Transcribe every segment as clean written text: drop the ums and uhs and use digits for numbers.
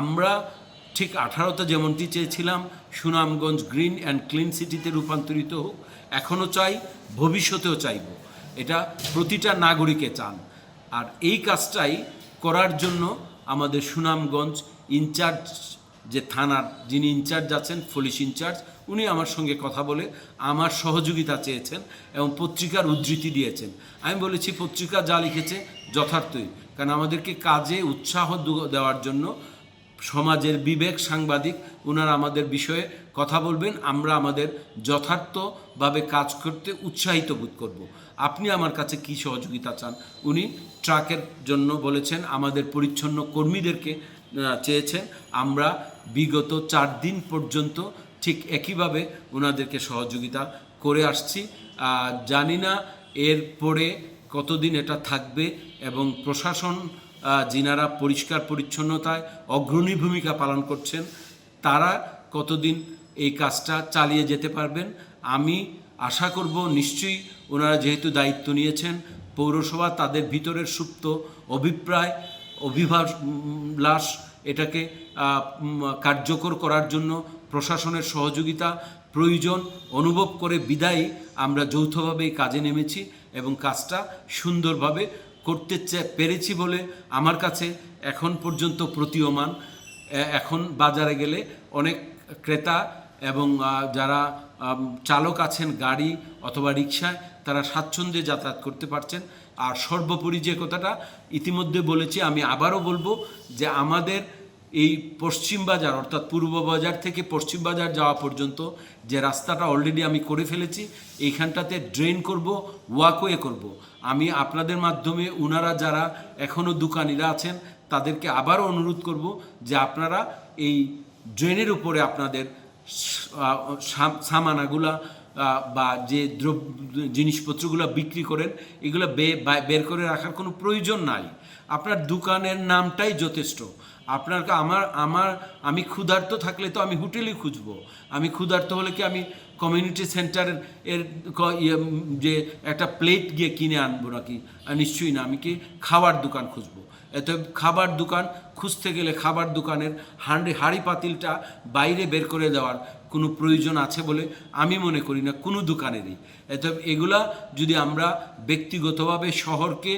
আমরা ঠিক 18তে যেমনটি চেয়েছিলাম সুনামগঞ্জ গ্রিন অ্যান্ড ক্লিন সিটিতে রূপান্তরিত হোক, এখনও চাই, ভবিষ্যতেও চাইব। এটা প্রতিটা নাগরিকে চান। আর এই কাজটাই করার জন্য আমাদের সুনামগঞ্জ ইনচার্জ, যে থানার যিনি ইনচার্জ আছেন, পুলিশ ইনচার্জ, উনি আমার সঙ্গে কথা বলে আমার সহযোগিতা চেয়েছেন এবং পত্রিকার উদ্ধৃতি দিয়েছেন। আমি বলেছি পত্রিকা যা লিখেছে যথার্থই, কারণ আমাদেরকে কাজে উৎসাহ দেওয়ার জন্য সমাজের বিবেক সাংবাদিক ওনারা আমাদের বিষয়ে কথা বলবেন, আমরা আমাদের যথার্থভাবে কাজ করতে উৎসাহিত বোধ করব। আপনি আমার কাছে কি সহযোগিতা চান? উনি ট্রাকের জন্য বলেছেন, আমাদের পরিচ্ছন্ন কর্মীদেরকে চেয়েছেন। আমরা বিগত 4 দিন পর্যন্ত ঠিক একইভাবে ওনাদেরকে সহযোগিতা করে আসছি। জানি না এরপরে কতদিন এটা থাকবে এবং প্রশাসন যিনারা পরিষ্কার পরিচ্ছন্নতায় অগ্রণী ভূমিকা পালন করছেন তারা কতদিন এই কাজটা চালিয়ে যেতে পারবেন। আমি আশা করব নিশ্চয়ই ওনারা যেহেতু দায়িত্ব নিয়েছেন, পৌরসভা তাদের ভিতরের সুপ্ত অভিপ্রায়, অভিলাষ এটাকে কার্যকর করার জন্য প্রশাসনের সহযোগিতা প্রয়োজন অনুভব করে বিদায়ী আমরা যৌথভাবে এই কাজে নেমেছি এবং কাজটা সুন্দরভাবে করতে পেরেছি বলে আমার কাছে এখন পর্যন্ত প্রতীয়মান। এখন বাজারে গেলে অনেক ক্রেতা এবং যারা চালক আছেন গাড়ি অথবা রিকশায়, তারা স্বাচ্ছন্দ্যে যাতায়াত করতে পারছেন। আর সর্বোপরি যে কথাটা ইতিমধ্যে বলেছি, আমি আবারও বলবো যে আমাদের এই পশ্চিম বাজার অর্থাৎ পূর্ব বাজার থেকে পশ্চিম বাজার যাওয়া পর্যন্ত যে রাস্তাটা অলরেডি আমি করে ফেলেছি, এইখানটাতে ড্রেন করব, ওয়াকওয়ে করব। আমি আপনাদের মাধ্যমে ওনারা যারা এখনও দোকানিরা আছেন তাদেরকে আবারও অনুরোধ করব যে আপনারা এই ড্রেনের উপরে আপনাদের সামানাগুলা বা যে জিনিসপত্রগুলো বিক্রি করেন এগুলো বের করে রাখার কোনো প্রয়োজন নাই। আপনার দোকানের নামটাই যথেষ্ট। আপনার আমি ক্ষুধার্ত থাকলে তো আমি হোটেলই খুঁজবো। আমি ক্ষুধার্ত হলে কি আমি কমিউনিটি সেন্টারের যে একটা প্লেট গিয়ে কিনে আনবো নাকি? নিশ্চয়ই না। আমি কি খাবার দোকান খুঁজবো। এত খাবার দোকান খুঁজতে গেলে খাবার দোকানের হাঁড়ি পাতিলটা বাইরে বের করে দেওয়ার কোনো প্রয়োজন আছে বলে আমি মনে করি না কোনো দোকানেরই। এত এগুলা যদি আমরা ব্যক্তিগতভাবে শহরকে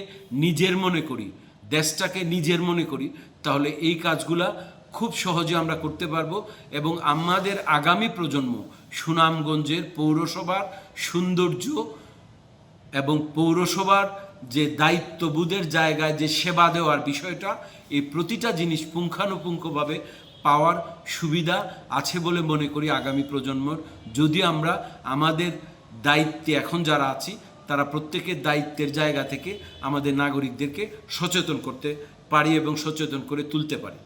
নিজের মনে করি, দেশটাকে নিজের মনে করি, তাহলে এই কাজগুলা খুব সহজে আমরা করতে পারবো এবং আমাদের আগামী প্রজন্ম সুনামগঞ্জের পৌরসভার সৌন্দর্য এবং পৌরসভার যে দায়িত্ববোধের জায়গায় যে সেবা দেওয়ার বিষয়টা, এই প্রতিটা জিনিস পুঙ্খানুপুঙ্খভাবে পাওয়ার সুবিধা আছে বলে মনে করি আগামী প্রজন্মর। যদি আমরা আমাদের দায়িত্বে এখন যারা আছি তারা প্রত্যেকের দায়িত্বের জায়গা থেকে আমাদের নাগরিকদেরকে সচেতন করতে পারি এবং সচেতন করে তুলতে পারি।